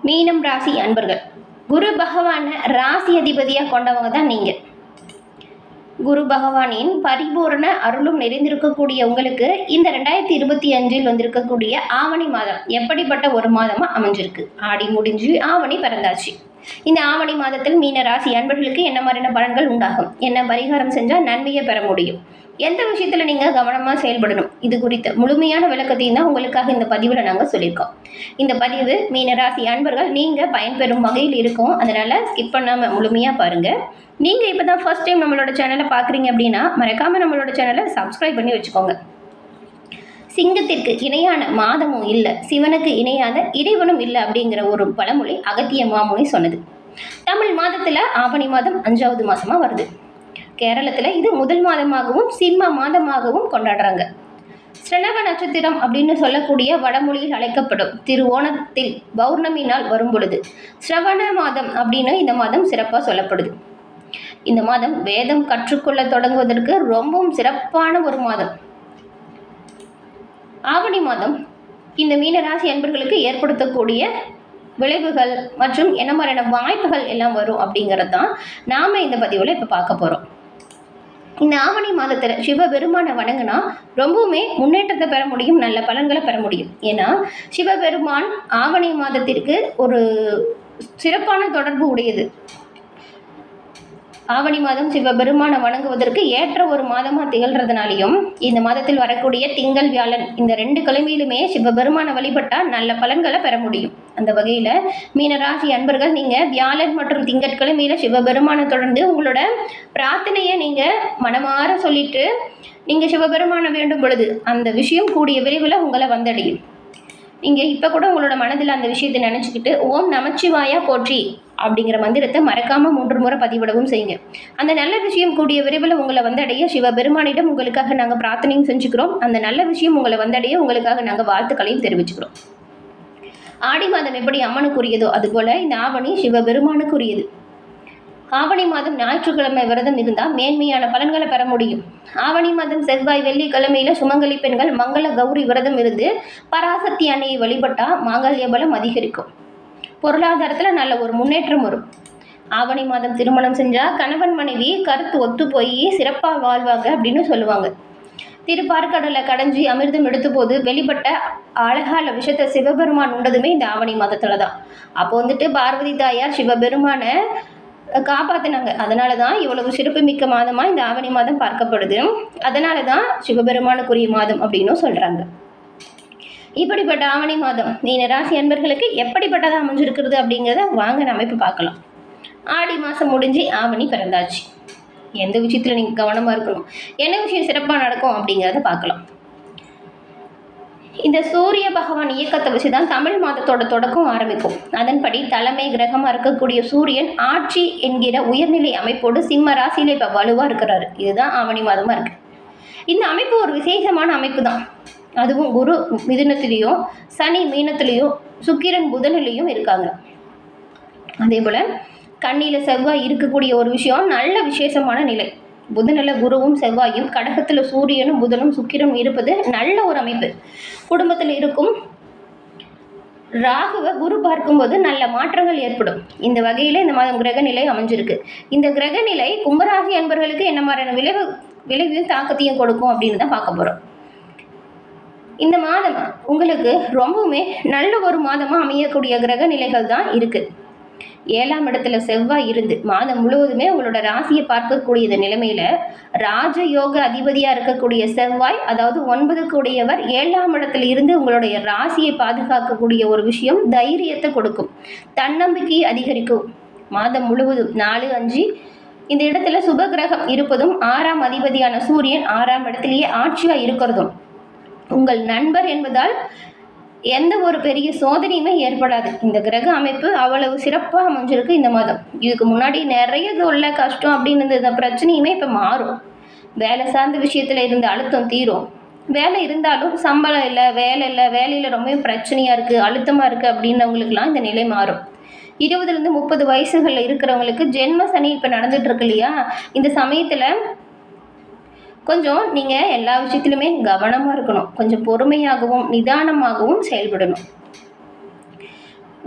மீனம் ராசி அன்பர்கள், குரு பகவான ராசி அதிபதியாக கொண்டவங்க தான் நீங்கள். குரு பகவானின் பரிபூரண அருளும் நிறைந்திருக்கக்கூடிய உங்களுக்கு இந்த 2025 வந்திருக்கக்கூடிய ஆவணி மாதம் எப்படிப்பட்ட ஒரு மாதமாக அமைஞ்சிருக்கு. ஆடி முடிஞ்சு ஆவணி பிறந்தாச்சு. இந்த ஆவணி மாதத்தில் மீன ராசி அன்பர்களுக்கு என்ன மாதிரியான பலன்கள் உண்டாகும், என்ன பரிகாரம் செஞ்சால் நன்மையை பெற முடியும், எந்த விஷயத்தில் நீங்கள் கவனமாக செயல்படணும், இது குறித்த முழுமையான விளக்கத்தையும் தான் உங்களுக்காக இந்த பதிவில் நாங்கள் சொல்லியிருக்கோம். இந்த பதிவு மீனராசி அன்பர்கள் நீங்கள் பயன்பெறும் வகையில் இருக்கும். அதனால் ஸ்கிப் பண்ணாமல் முழுமையாக பாருங்கள். நீங்கள் இப்போ தான் ஃபர்ஸ்ட் டைம் நம்மளோட சேனலை பார்க்குறீங்க அப்படின்னா மறக்காமல் நம்மளோட சேனலை சப்ஸ்கிரைப் பண்ணி வச்சுக்கோங்க. சிங்கத்திற்கு இணையான மாதமும் இல்லை, சிவனுக்கு இணையான இறைவனும் இல்லை அப்படிங்கிற ஒரு பழமொழி அகத்திய மாமுனி சொன்னது. தமிழ் மாதத்தில் ஆவணி மாதம் 5வது மாதமாக வருது. கேரளத்தில் இது முதல் மாதமாகவும் சிம்ம மாதமாகவும் கொண்டாடுறாங்க. ஸ்ரணவ நட்சத்திரம் அப்படின்னு சொல்லக்கூடிய வடமொழியில் அழைக்கப்படும் திருவோணத்தில் பௌர்ணமி நாள் வரும் பொழுது ஸ்ரவண மாதம் அப்படின்னு இந்த மாதம் சிறப்பாக சொல்லப்படுது. இந்த மாதம் வேதம் கற்றுக்கொள்ள தொடங்குவதற்கு ரொம்பவும் சிறப்பான ஒரு மாதம். ஆவணி மாதம் இந்த மீனராசி அன்பர்களுக்கு ஏற்படுத்தக்கூடிய விளைவுகள் மற்றும் என்ன மாதிரியான வாய்ப்புகள் எல்லாம் வரும் அப்படிங்கிறது தான் நாம் இந்த பதிவில் இப்போ பார்க்க போகிறோம். இந்த ஆவணி மாதத்தில் சிவபெருமானை வணங்கினா ரொம்பவுமே முன்னேற்றத்தை பெற முடியும், நல்ல பலன்களை பெற முடியும். ஏன்னா சிவபெருமான் ஆவணி மாதத்திற்கு ஒரு சிறப்பான தொடர்பு உடையது. ஆவணி மாதம் சிவபெருமானை வணங்குவதற்கு ஏற்ற ஒரு மாதமாக திகழ்கிறதுனாலையும் இந்த மாதத்தில் வரக்கூடிய திங்கள் வியாழன் இந்த 2 கிழமையிலுமே சிவபெருமானை வழிபட்டால் நல்ல பலன்களை பெற முடியும். அந்த வகையில் மீனராசி அன்பர்கள் நீங்கள் வியாழன் மற்றும் திங்கட்கிழமையில் சிவபெருமானை தொடர்ந்து உங்களோட பிரார்த்தனையை நீங்கள் மனமாற சொல்லிட்டு நீங்கள் சிவபெருமானை வேண்டும் பொழுது அந்த விஷயம் கூடிய விரைவில் உங்களை வந்தடையும். நீங்கள் இப்போ கூட உங்களோட மனதில் அந்த விஷயத்தை நினச்சிக்கிட்டு ஓம் நமச்சிவாயா போற்றி அப்படிங்கிற மந்திரத்தை மறக்காமல் 3 முறை பதிவிடவும் செய்யுங்க. அந்த நல்ல விஷயம் கூடிய விரைவில் உங்களை வந்தடைய சிவபெருமானிடம் உங்களுக்காக நாங்கள் பிரார்த்தனையும் செஞ்சுக்கிறோம். அந்த நல்ல விஷயம் உங்களை வந்தடைய உங்களுக்காக நாங்கள் வாழ்த்துக்களையும் தெரிவிச்சுக்கிறோம். ஆடி மாதம் எப்படி அம்மனுக்குரியதோ அதுபோல் இந்த ஆவணி சிவபெருமானுக்குரியது. ஆவணி மாதம் ஞாயிற்றுக்கிழமை விரதம் இருந்தால் மேன்மையான பலன்களை பெற முடியும். ஆவணி மாதம் செவ்வாய் வெள்ளிக்கிழமையில் சுமங்கலி பெண்கள் மங்கள கௌரி விரதம் இருந்து பராசக்தி அன்னையை வழிபட்டால் மாங்கல்ய பலம் அதிகரிக்கும். பொருளாதாரத்தில் நல்ல ஒரு முன்னேற்றம் வரும். ஆவணி மாதம் திருமணம் செஞ்சால் கணவன் மனைவி கருத்து ஒத்து போய் சிறப்பாக வாழ்வாங்க அப்படின்னு சொல்லுவாங்க. திருப்பார்கடலை கடைஞ்சி அமிர்தம் எடுத்த போது வெளிப்பட்ட அழகால விஷயத்தை சிவபெருமான் உண்டதுமே இந்த ஆவணி மாதத்தில் தான். அப்போ பார்வதி தாயார் சிவபெருமானை காப்பாற்றினாங்க. அதனால தான் இவ்வளவு சிறப்புமிக்க மாதமாக இந்த ஆவணி மாதம் பார்க்கப்படுது. அதனால தான் சிவபெருமானுக்குரிய மாதம் அப்படின்னும் சொல்கிறாங்க. இப்படிப்பட்ட ஆவணி மாதம் மீனராசி அன்பர்களுக்கு எப்படிப்பட்டதாக அமைஞ்சிருக்கிறது அப்படிங்கிறத வாங்க நம்ம இப்போ பார்க்கலாம். ஆடி மாதம் முடிஞ்சு ஆவணி பிறந்தாச்சு. எந்த விஷயத்தில் நீங்கள் கவனமாக இருக்கணும், என்ன விஷயம் சிறப்பாக நடக்கும் அப்படிங்கிறத பார்க்கலாம். இந்த சூரிய பகவான் இயக்கத்தை வச்சு தான் தமிழ் மாதத்தோட தொடக்கம் ஆரம்பிக்கும். அதன்படி தலைமை கிரகமாக இருக்கக்கூடிய சூரியன் ஆட்சி என்கிற உயர்நிலை அமைப்போடு சிம்ம ராசியில் இப்போ வலுவாக இருக்கிறாரு. இதுதான் ஆவணி மாதமாக இருக்குது. இந்த அமைப்பு ஒரு விசேஷமான அமைப்பு தான். அதுவும் குரு மிதுனத்திலையும் சனி மீனத்திலையும் சுக்கிரன் புதனிலையும் இருக்காங்க. அதே போல் கண்ணியில் செவ்வாய் இருக்கக்கூடிய ஒரு விஷயம் நல்ல விசேஷமான நிலை. புதனில் குருவும் செவ்வாயும், கடகத்தில் சூரியனும் புதனும் சுக்கிரனும் இருப்பது நல்ல ஒரு அமைப்பு. குடும்பத்தில் இருக்கும் ராகுவை குரு பார்க்கும்போது நல்ல மாற்றங்கள் ஏற்படும். இந்த வகையில் இந்த மாதம் கிரகநிலை அமைஞ்சிருக்கு. இந்த கிரகநிலை கும்பராசி அன்பர்களுக்கு என்ன மாதிரியான விளைவையும் தாக்கத்தையும் கொடுக்கும் அப்படின்னு தான் பார்க்க போகிறோம். இந்த மாதம் உங்களுக்கு ரொம்பவுமே நல்ல ஒரு மாதமாக அமையக்கூடிய கிரக நிலைகள் தான் இருக்குது. 7ஆம் இடத்துல செவ்வாய் இருந்து மாதம் முழுவதுமே உங்களோட ராசியை பார்க்கக்கூடிய நிலைமையில் ராஜயோக அதிபதியாக இருக்கக்கூடிய செவ்வாய், அதாவது 9க்கு உடையவர் 7ஆம் இடத்துல இருந்து உங்களுடைய ராசியை பாதுகாக்கக்கூடிய ஒரு விஷயம் தைரியத்தை கொடுக்கும், தன்னம்பிக்கையை அதிகரிக்கும். மாதம் முழுவதும் 4, 5 இந்த இடத்துல சுப கிரகம் இருப்பதும் 6ஆம் அதிபதியான சூரியன் 6ஆம் இடத்திலேயே ஆட்சியாக இருக்கிறதும் உங்கள் நண்பர் என்பதால் எந்த ஒரு பெரிய சோதனையுமே ஏற்படாது. இந்த கிரக அமைப்பு அவ்வளவு சிறப்பாக அமைஞ்சிருக்கு இந்த மாதம். இதுக்கு முன்னாடி நிறைய தொல்லை கஷ்டம் அப்படின்னு இந்த பிரச்சனையுமே இப்போ மாறும். வேலை சார்ந்த விஷயத்தில் இருந்த அழுத்தம் தீரும். வேலை இருந்தாலும் சம்பளம் இல்லை, வேலை இல்லை, வேலையில் ரொம்ப பிரச்சனையாக இருக்குது, அழுத்தமாக இருக்குது அப்படின்னவங்களுக்குலாம் இந்த நிலை மாறும். 20லேருந்து 30 வயசுகளில் இருக்கிறவங்களுக்கு ஜென்ம சனி இப்போ நடந்துகிட்ருக்கு இல்லையா. இந்த சமயத்தில் கொஞ்சம் நீங்கள் எல்லா விஷயத்துலையுமே கவனமாக இருக்கணும். கொஞ்சம் பொறுமையாகவும் நிதானமாகவும் செயல்படணும்.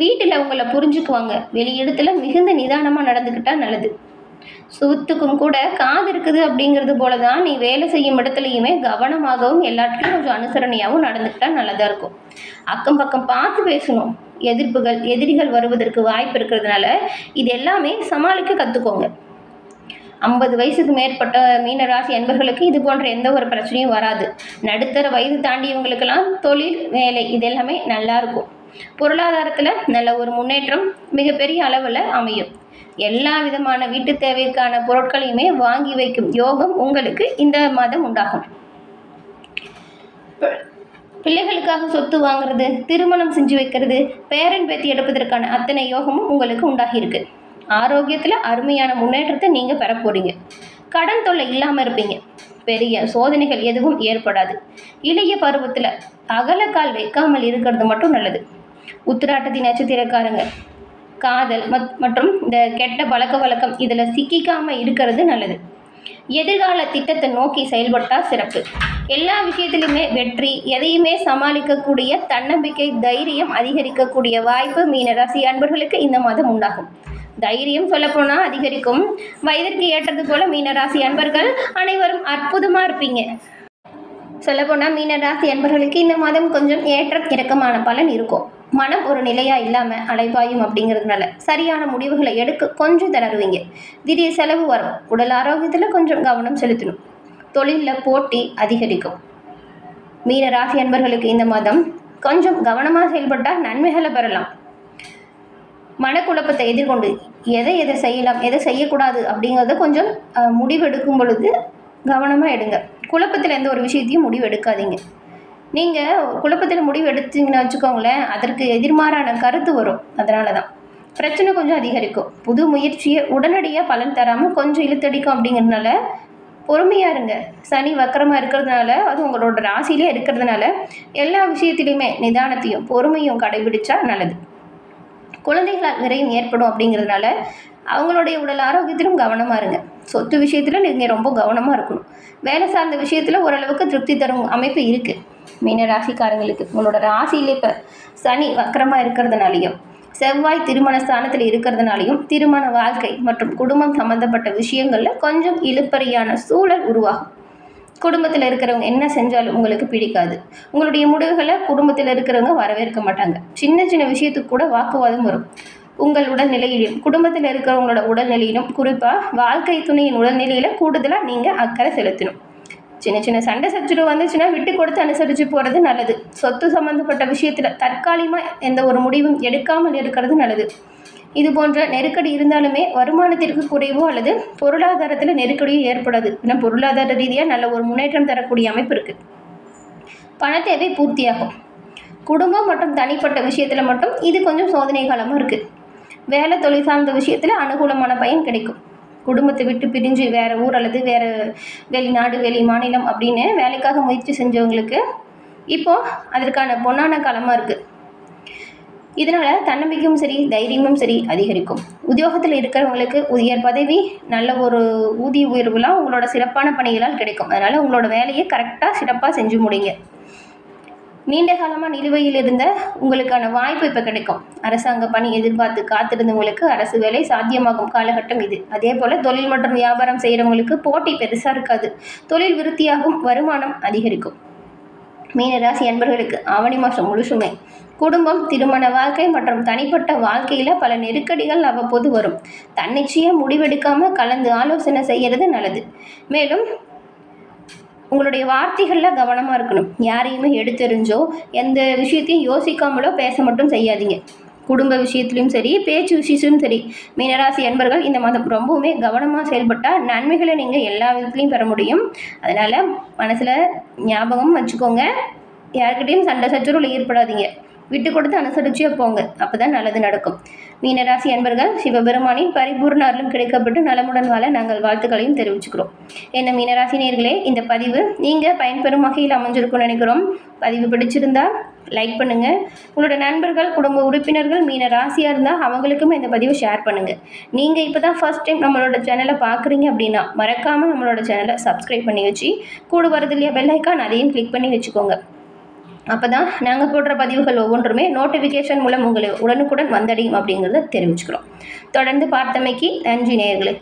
வீட்டில் உங்களை புரிஞ்சுக்குவாங்க. வெளியிடத்துல மிகுந்த நிதானமாக நடந்துக்கிட்டால் நல்லது. சுத்துக்கும் கூட காது இருக்குது அப்படிங்கிறது போல தான் நீ வேலை செய்யும் இடத்துலையுமே கவனமாகவும் எல்லாத்துலையும் கொஞ்சம் அனுசரணையாகவும் நடந்துக்கிட்டா நல்லதாக இருக்கும். அக்கம் பக்கம் பார்த்து பேசணும். எதிரிகள் வருவதற்கு வாய்ப்பு இருக்கிறதுனால இது எல்லாமே சமாளிக்க கற்றுக்கோங்க. 50 வயசுக்கு மேற்பட்ட மீனராசி அன்பர்களுக்கு இது போன்ற எந்த ஒரு பிரச்சனையும் வராது. நடுத்தர வயது தாண்டியவங்களுக்கெல்லாம் தொழில், வேலை இது எல்லாமே நல்லா இருக்கும். பொருளாதாரத்தில் நல்ல ஒரு முன்னேற்றம் மிகப்பெரிய அளவில் அமையும். எல்லா விதமான வீட்டு தேவைக்கான பொருட்களையுமே வாங்கி வைக்கும் யோகம் உங்களுக்கு இந்த மாதம் உண்டாகும். பிள்ளைகளுக்காக சொத்து வாங்குறது, திருமணம் செஞ்சு வைக்கிறது, பேரன் பேத்தி எடுப்பதற்கான அத்தனை யோகமும் உங்களுக்கு உண்டாகியிருக்கு. ஆரோக்கியத்தில் அருமையான முன்னேற்றத்தை நீங்கள் பெற போகிறீங்க. கடன் தொல்லை இல்லாமல் இருப்பீங்க. பெரிய சோதனைகள் எதுவும் ஏற்படாது. இளைய பருவத்தில் அகலக்கால் வைக்காமல் இருக்கிறது மட்டும் நல்லது. உத்திராட்டத்தின் நட்சத்திரக்காரங்க காதல் மற்றும் இந்த கெட்ட பழக்க வழக்கம் இதில் சிக்கிக்காமல் இருக்கிறது நல்லது. எதிர்கால திட்டத்தை நோக்கி செயல்பட்டால் சிறப்பு. எல்லா விஷயத்திலுமே வெற்றி, எதையுமே சமாளிக்கக்கூடிய தன்னம்பிக்கை, தைரியம் அதிகரிக்கக்கூடிய வாய்ப்பு மீனராசி அன்பர்களுக்கு இந்த மாதம் உண்டாகும். தைரியம் சொல்லப்போனால் அதிகரிக்கும். வயதிற்கு ஏற்றது போல மீனராசி அன்பர்கள் அனைவரும் அற்புதமாக இருப்பீங்க. சொல்லப்போனால் மீனராசி அன்பர்களுக்கு இந்த மாதம் கொஞ்சம் ஏற்ற இறக்கமான பலன் இருக்கும். மனம் ஒரு நிலையாக இல்லாமல் அலைபாயும் அப்படிங்கிறதுனால சரியான முடிவுகளை எடுக்க கொஞ்சம் திணறுவீங்க. திடீர் செலவு வரும். உடல் ஆரோக்கியத்தில் கொஞ்சம் கவனம் செலுத்தணும். தொழிலில் போட்டி அதிகரிக்கும். மீனராசி அன்பர்களுக்கு இந்த மாதம் கொஞ்சம் கவனமாக செயல்பட்டால் நன்மைகளை பெறலாம். மனக்குழப்பத்தை எதிர்கொண்டு எதை செய்யலாம், எதை செய்யக்கூடாது அப்படிங்கிறத கொஞ்சம் முடிவெடுக்கும் பொழுது கவனமாக எடுங்க. குழப்பத்தில் எந்த ஒரு விஷயத்தையும் முடிவு எடுக்காதீங்க. நீங்கள் குழப்பத்தில் முடிவு எடுத்தீங்கன்னு வச்சுக்கோங்களேன், அதற்கு எதிர்மாறான கருத்து வரும். அதனால தான் பிரச்சனை கொஞ்சம் அதிகரிக்கும். புது முயற்சியை உடனடியாக பலன் தராமல் கொஞ்சம் இழுத்தடிக்கும். அப்படிங்கிறதுனால பொறுமையாக இருங்க. சனி வக்கரமாக இருக்கிறதுனால, அது உங்களோட ராசியிலே இருக்கிறதுனால எல்லா விஷயத்திலையுமே நிதானத்தையும் பொறுமையும் கடைபிடிச்சா நல்லது. குழந்தைகளால் விரையும் ஏற்படும் அப்படிங்கிறதுனால அவங்களுடைய உடல் ஆரோக்கியத்திலும் கவனமாக இருங்க. சொத்து விஷயத்தில் நீங்கள் ரொம்ப கவனமாக இருக்கணும். வேலை சார்ந்த விஷயத்தில் ஓரளவுக்கு திருப்தி தரும் அமைப்பு இருக்குது. மீன ராசிக்காரங்களுக்கு உங்களோட ராசியிலே இப்போ சனி வக்கரமாக இருக்கிறதுனாலையும் செவ்வாய் திருமண ஸ்தானத்தில் இருக்கிறதுனாலையும் திருமண வாழ்க்கை மற்றும் குடும்பம் சம்மந்தப்பட்ட விஷயங்களில் கொஞ்சம் இழுப்பறியான சூழல் உருவாகும். குடும்பத்தில் இருக்கிறவங்க என்ன செஞ்சாலும் உங்களுக்கு பிடிக்காது. உங்களுடைய முடிவுகளை குடும்பத்தில் இருக்கிறவங்க வரவேற்க மாட்டாங்க. சின்ன சின்ன விஷயத்துக்கு கூட வாக்குவாதம் வரும். உங்கள் உடல்நிலையிலும் குடும்பத்தில் இருக்கிறவங்களோட உடல்நிலையிலும் குறிப்பாக வாழ்க்கை துணையின் உடல்நிலையில் கூடுதலாக நீங்கள் அக்கறை செலுத்தணும். சின்ன சின்ன சண்டை சச்சரவு வந்துச்சுன்னா விட்டு கொடுத்து அனுசரித்து போகிறது நல்லது. சொத்து சம்மந்தப்பட்ட விஷயத்தில் தற்காலிகமாக எந்த ஒரு முடிவும் எடுக்காமல் இருக்கிறது நல்லது. இது போன்ற நெருக்கடி இருந்தாலுமே வருமானத்திற்கு குறைவோ அல்லது பொருளாதாரத்தில் நெருக்கடியோ ஏற்படாது. ஏன்னா பொருளாதார ரீதியாக நல்ல ஒரு முன்னேற்றம் தரக்கூடிய அமைப்பு இருக்குது. பண தேவை பூர்த்தியாகும். குடும்பம் மற்றும் தனிப்பட்ட விஷயத்தில் மட்டும் இது கொஞ்சம் சோதனை காலமாக இருக்குது. வேலை தொழில் சார்ந்த விஷயத்தில் அனுகூலமான பயன் கிடைக்கும். குடும்பத்தை விட்டு பிரிஞ்சு வேறு ஊர் அல்லது வேறு வெளிநாடு வெளி மாநிலம் அப்படின்னு வேலைக்காக முயற்சி செஞ்சவங்களுக்கு இப்போது அதற்கான பொன்னான காலமாக இருக்குது. இதனால் தன்னம்பிக்கையும் சரி தைரியமும் சரி அதிகரிக்கும். உத்தியோகத்தில் இருக்கிறவங்களுக்கு உயர் பதவி, நல்ல ஒரு ஊதிய உயர்வுலாம் உங்களோட சிறப்பான பணிகளால் கிடைக்கும். அதனால் உங்களோட வேலையை கரெக்டாக சிறப்பாக செஞ்சு முடிங்க. நீண்ட காலமாக நிலுவையில் இருந்த உங்களுக்கான வாய்ப்பு இப்போ கிடைக்கும். அரசாங்க பணி எதிர்பார்த்து காத்திருந்தவங்களுக்கு அரசு வேலை சாத்தியமாகும் காலகட்டம் இது. அதே போல் தொழில் மற்றும் வியாபாரம் செய்கிறவங்களுக்கு போட்டி பெருசாக இருக்காது. தொழில் விருத்தியாகும், வருமானம் அதிகரிக்கும். மீனராசி அன்பர்களுக்கு ஆவணி மாதம் முழுசுமே குடும்பம், திருமண வாழ்க்கை மற்றும் தனிப்பட்ட வாழ்க்கையில் பல நெருக்கடிகள் அவ்வப்போது வரும். தன்னிச்சையாக முடிவெடுக்காமல் கலந்து ஆலோசனை செய்கிறது நல்லது. மேலும் உங்களுடைய வார்த்தைகளில் கவனமாக இருக்கணும். யாரையுமே எடுத்தெறிஞ்சோ எந்த விஷயத்தையும் யோசிக்காமலோ பேச மட்டும் செய்யாதீங்க. குடும்ப விஷயத்துலையும் சரி பேச்சு விஷயத்திலும் சரி மீனராசி அன்பர்கள் இந்த மாதம் ரொம்பவுமே கவனமாக செயல்பட்டால் நன்மைகளை நீங்கள் எல்லா விதத்துலையும் பெற முடியும். அதனால் மனசில் ஞாபகம் வச்சுக்கோங்க, யாருக்கிட்டையும் சண்டை சச்சரவில் ஏற்படாதீங்க. விட்டு கொடுத்து அனுசரிச்சே போங்க. அப்போ தான் நல்லது நடக்கும். மீனராசி அன்பர்கள் சிவபெருமானின் பரிபூர்ண அருளும் கிடைக்கப்பட்டு நலமுடன் வாழ நாங்கள் வாழ்த்துக்களையும் தெரிவிச்சுக்கிறோம். என்ன மீனராசி நேயர்களே, இந்த பதிவு நீங்கள் பயன்பெறும் வகையில் அமைஞ்சிருக்கும்னு நினைக்கிறோம். பதிவு பிடிச்சிருந்தா லைக் பண்ணுங்கள். உங்களோட நண்பர்கள், குடும்ப உறுப்பினர்கள் மீன ராசியாக இருந்தால் அவங்களுக்குமே இந்த பதிவை ஷேர் பண்ணுங்கள். நீங்கள் இப்போ தான் ஃபர்ஸ்ட் டைம் நம்மளோட சேனலை பார்க்குறீங்க அப்படின்னா மறக்காமல் நம்மளோட சேனலை சப்ஸ்கிரைப் பண்ணி வச்சு கூட வரது இல்லையா பெல் ஐக்கான், அதையும் கிளிக் பண்ணி வச்சுக்கோங்க. அப்போ தான் நாங்கள் போடுற பதிவுகள் ஒவ்வொன்றுமே நோட்டிஃபிகேஷன் மூலம் உங்களை உடனுக்குடன் வந்தடையும் அப்படிங்கிறத தெரிவிச்சுக்கிறோம். தொடர்ந்து பார்த்தமைக்கு நன்றி நேயர்களே.